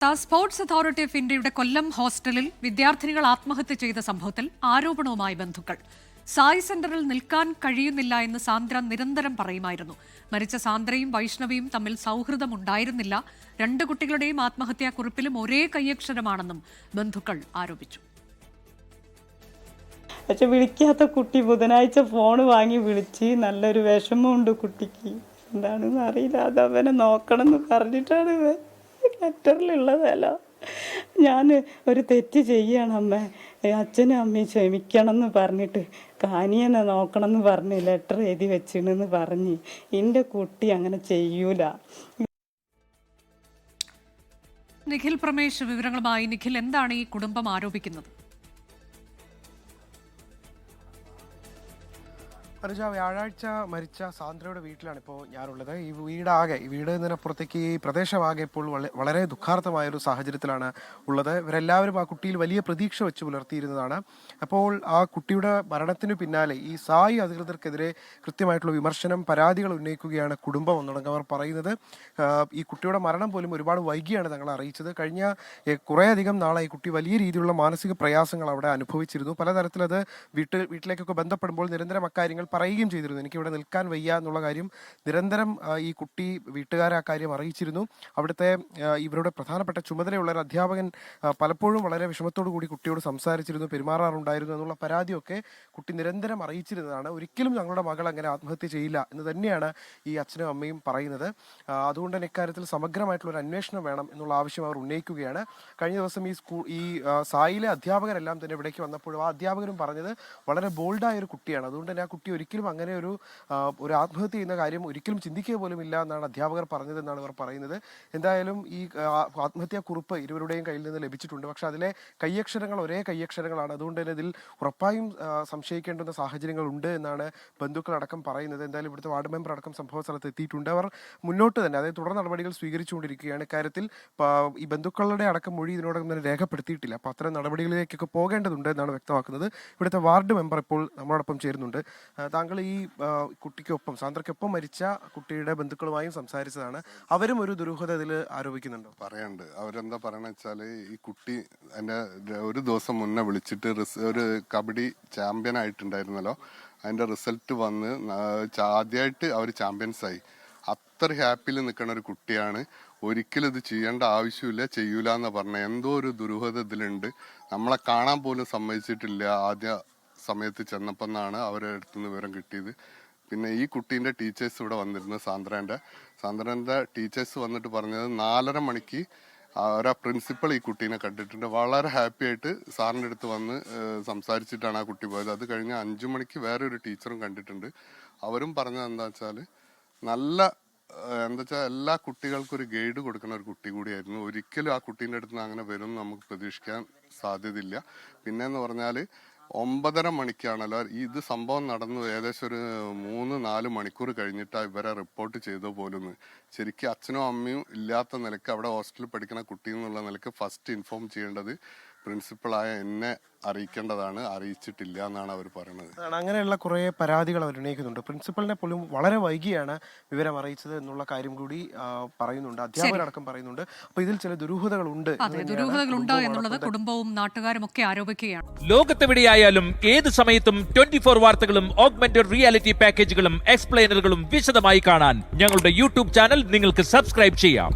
Sports authority of ഇന്ത്യയുടെ കൊല്ലം ഹോസ്റ്റലിൽ വിദ്യാർത്ഥിനികൾ ആത്മഹത്യ ചെയ്ത സംഭവത്തിൽ ആരോപണവുമായി ബന്ധുക്കൾ. സായി സെന്ററിൽ നിൽക്കാൻ കഴിയുന്നില്ല എന്ന് സാന്ദ്ര നിരന്തരം പറയുമായിരുന്നു. മരിച്ച സാന്ദ്രയും വൈഷ്ണവിയും തമ്മിൽ സൗഹൃദമുണ്ടായിരുന്നില്ല. രണ്ട് കുട്ടികളുടെയും ആത്മഹത്യാക്കുറിപ്പിലും ഒരേ കയ്യക്ഷരമാണെന്നും ബന്ധുക്കൾ ആരോപിച്ചു. പക്ഷെ വിളിക്കാത്ത കുട്ടി ബുധനാഴ്ച ഫോൺ വാങ്ങി വിളിച്ച് നല്ലൊരു വിഷമമുണ്ട് കുട്ടിക്ക്. എന്താണെന്ന് അറിയില്ല. അത് അവനെ നോക്കണം എന്ന് പറഞ്ഞിട്ടാണ് ലെറ്ററിലുള്ളതല്ല. ഞാൻ ഒരു തെറ്റ് ചെയ്യണം അമ്മ, അച്ഛനും അമ്മയും ക്ഷമിക്കണം എന്ന് പറഞ്ഞിട്ട് കാനിയനെ നോക്കണം എന്ന് പറഞ്ഞ് ലെറ്റർ എഴുതി വെച്ചിണെന്ന് പറഞ്ഞ് എൻ്റെ കുട്ടി അങ്ങനെ ചെയ്യൂല. നിഖിൽ പ്രമേഷ് വിവരങ്ങളുമായി. നിഖിൽ, എന്താണ് ഈ കുടുംബം ആരോപിക്കുന്നത്? അനുജ, വ്യാഴാഴ്ച മരിച്ച സാന്ദ്രയുടെ വീട്ടിലാണ് ഇപ്പോൾ ഞാനുള്ളത്. ഈ വീട് എന്നതിനപ്പുറത്തേക്ക് ഈ പ്രദേശമാകെ ഇപ്പോൾ വളരെ ദുഃഖാർത്ഥമായൊരു സാഹചര്യത്തിലാണ് ഉള്ളത്. ഇവരെല്ലാവരും ആ കുട്ടിയിൽ വലിയ പ്രതീക്ഷ വെച്ച് പുലർത്തിയിരുന്നതാണ്. അപ്പോൾ ആ കുട്ടിയുടെ മരണത്തിനു പിന്നാലെ ഈ സായി അധികൃതർക്കെതിരെ കൃത്യമായിട്ടുള്ള വിമർശനം, പരാതികൾ ഉന്നയിക്കുകയാണ് കുടുംബം എന്നടങ്കം. അവർ പറയുന്നത് ഈ കുട്ടിയുടെ മരണം പോലും ഒരുപാട് വൈകിയാണ് തങ്ങളെ അറിയിച്ചത്. കഴിഞ്ഞ കുറേയധികം നാളായി കുട്ടി വലിയ രീതിയിലുള്ള മാനസിക പ്രയാസങ്ങൾ അവിടെ അനുഭവിച്ചിരുന്നു. പലതരത്തിലത് വീട്ടിലേക്കൊക്കെ ബന്ധപ്പെടുമ്പോൾ നിരന്തരം അക്കാര്യങ്ങൾ പറയുകയും ചെയ്തിരുന്നു. എനിക്കിവിടെ നിൽക്കാൻ വയ്യ എന്നുള്ള കാര്യം നിരന്തരം ഈ കുട്ടി വീട്ടുകാരെ ആ കാര്യം അറിയിച്ചിരുന്നു. അവിടുത്തെ ഇവരുടെ പ്രധാനപ്പെട്ട ചുമതലയുള്ള ഒരു അധ്യാപകൻ പലപ്പോഴും വളരെ വിഷമത്തോടു കൂടി കുട്ടിയോട് സംസാരിച്ചിരുന്നു, പെരുമാറാറുണ്ടായിരുന്നു എന്നുള്ള പരാതിയൊക്കെ കുട്ടി നിരന്തരം അറിയിച്ചിരുന്നതാണ്. ഒരിക്കലും ഞങ്ങളുടെ മകൾ അങ്ങനെ ആത്മഹത്യ ചെയ്യില്ല എന്ന് തന്നെയാണ് ഈ അച്ഛനും അമ്മയും പറയുന്നത്. അതുകൊണ്ട് തന്നെ ഇക്കാര്യത്തിൽ സമഗ്രമായിട്ടുള്ള ഒരു അന്വേഷണം വേണം എന്നുള്ള ആവശ്യം അവർ ഉന്നയിക്കുകയാണ്. കഴിഞ്ഞ ദിവസം ഈ സായിലെ അധ്യാപകരെല്ലാം തന്നെ ഇവിടേക്ക് വന്നപ്പോഴും ആ അധ്യാപകരും പറഞ്ഞത് വളരെ ബോൾഡായ ഒരു കുട്ടിയാണ്. അതുകൊണ്ട് തന്നെ ആ കുട്ടി ഒരിക്കലും അങ്ങനെ ഒരു ആത്മഹത്യ ചെയ്യുന്ന കാര്യം ഒരിക്കലും ചിന്തിക്കുക പോലും ഇല്ല എന്നാണ് അധ്യാപകർ പറഞ്ഞതെന്നാണ് ഇവർ പറയുന്നത്. എന്തായാലും ഈ ആത്മഹത്യാ കുറിപ്പ് ഇരുവരുടെയും കയ്യിൽ നിന്ന് ലഭിച്ചിട്ടുണ്ട്. പക്ഷെ അതിലെ കയ്യക്ഷരങ്ങൾ ഒരേ കയ്യക്ഷരങ്ങളാണ്. അതുകൊണ്ട് തന്നെ ഇതിൽ ഉറപ്പായും സംശയിക്കേണ്ടുന്ന സാഹചര്യങ്ങൾ ഉണ്ട് എന്നാണ് ബന്ധുക്കളടക്കം പറയുന്നത്. എന്തായാലും ഇവിടുത്തെ വാർഡ് മെമ്പർ അടക്കം സംഭവ സ്ഥലത്ത് എത്തിയിട്ടുണ്ട്. അവർ മുന്നോട്ട് തന്നെ, അതായത് തുടർ നടപടികൾ സ്വീകരിച്ചുകൊണ്ടിരിക്കുകയാണ്. ഇക്കാര്യത്തിൽ ഈ ബന്ധുക്കളുടെ അടക്കം മൊഴി ഇതിനോടകം തന്നെ രേഖപ്പെടുത്തിയിട്ടില്ല. അപ്പോൾ അത്തരം നടപടികളിലേക്കൊക്കെ പോകേണ്ടതുണ്ട് എന്നാണ് വ്യക്തമാക്കുന്നത്. ഇവിടുത്തെ വാർഡ് മെമ്പർ ഇപ്പോൾ നമ്മളോടൊപ്പം ചേരുന്നുണ്ട്. താങ്കൾ ഈ കുട്ടിക്കൊപ്പം, സാന്ദ്രയ്ക്കൊപ്പം മരിച്ച കുട്ടിയുടെ ബന്ധുക്കളുമായും സംസാരിച്ചതാണ്. അവരും ഒരു ദുരൂഹത ഇതിൽ ആരോപിക്കുന്നുണ്ടോ? പറയാനുണ്ട്. അവരെന്താ പറയണെന്ന് വെച്ചാൽ ഈ കുട്ടി എന്നെ ഒരു ദിവസം മുന്നേ വിളിച്ചിട്ട് ഒരു കബഡി ചാമ്പ്യൻ ആയിട്ടുണ്ടായിരുന്നല്ലോ, അതിന്റെ റിസൾട്ട് വന്ന് ആദ്യമായിട്ട് അവർ ചാമ്പ്യൻസായി. അത്ര ഹാപ്പിയിൽ നിൽക്കുന്ന ഒരു കുട്ടിയാണ്. ഒരിക്കലും ഇത് ചെയ്യേണ്ട ആവശ്യമില്ല, ചെയ്യൂല എന്ന് പറഞ്ഞ എന്തോ ഒരു ദുരൂഹത ഇതിലുണ്ട്. നമ്മളെ കാണാൻ പോലും സമ്മതിച്ചിട്ടില്ല ആദ്യ സമയത്ത് ചെന്നപ്പോൾ എന്നാണ് അവരുടെ അടുത്ത് നിന്ന് വിവരം കിട്ടിയത്. പിന്നെ ഈ കുട്ടീൻ്റെ ടീച്ചേഴ്സ് ഇവിടെ വന്നിരുന്നു. സാന്ദ്രൻ്റെ ടീച്ചേഴ്സ് വന്നിട്ട് പറഞ്ഞത് 4:30 മണിക്ക് അവരാ പ്രിൻസിപ്പൾ ഈ കുട്ടീനെ കണ്ടിട്ടുണ്ട്. വളരെ ഹാപ്പി ആയിട്ട് സാറിൻ്റെ അടുത്ത് വന്ന് സംസാരിച്ചിട്ടാണ് ആ കുട്ടി പോയത്. അത് കഴിഞ്ഞ് 5 മണിക്ക് വേറെ ഒരു ടീച്ചറും കണ്ടിട്ടുണ്ട്. അവരും പറഞ്ഞത് എന്താ വെച്ചാൽ എല്ലാ കുട്ടികൾക്കും ഒരു ഗൈഡ് കൊടുക്കുന്ന ഒരു കുട്ടി കൂടിയായിരുന്നു. ഒരിക്കലും ആ കുട്ടീൻ്റെ അടുത്ത് നിന്ന് അങ്ങനെ വരും നമുക്ക് പ്രതീക്ഷിക്കാൻ സാധ്യതയില്ല. പിന്നെന്ന് പറഞ്ഞാൽ 9:30 മണിക്കാണല്ലോ ഇത് സംഭവം നടന്നു. ഏകദേശം ഒരു 3-4 മണിക്കൂർ കഴിഞ്ഞിട്ടാണ് ഇവരെ റിപ്പോർട്ട് ചെയ്ത പോലും. ശരിക്കും അച്ഛനും അമ്മയും ഇല്ലാത്ത നിലക്ക് അവിടെ ഹോസ്റ്റലിൽ പഠിക്കുന്ന കുട്ടി എന്നുള്ള നിലക്ക് ഫസ്റ്റ് ഇൻഫോം ചെയ്യേണ്ടത് പ്രിൻസിപ്പളായ എന്നെ അറിയിക്കേണ്ടതാണ്. അറിയിച്ചിട്ടില്ല എന്നാണ് അവർ പറയുന്നത്. അങ്ങനെയുള്ള കുറേ പരാതികൾ അവർ ഉന്നയിക്കുന്നുണ്ട്. പ്രിൻസിപ്പലിനെ പോലും വളരെ വൈകിയാണ് വിവരം അറിയിച്ചത് എന്നുള്ള കാര്യം കൂടി പറയുന്നുണ്ട്. അധ്യാപകരടക്കം പറയുന്നുണ്ട്. അപ്പൊ ഇതിൽ ചില ദുരൂഹതകളുണ്ട് എന്നുള്ളത് കുടുംബവും നാട്ടുകാരും ഒക്കെ ആരോപിക്കുകയാണ്. ലോകത്തെവിടെയായാലും ഏത് സമയത്തും 24 വാർത്തകളും ഓഗ്മെന്റഡ് റിയാലിറ്റി പാക്കേജുകളും എക്സ്പ്ലെയിനറുകളും വിശദമായി കാണാൻ ഞങ്ങളുടെ യൂട്യൂബ് ചാനൽ നിങ്ങൾക്ക് സബ്സ്ക്രൈബ് ചെയ്യാം.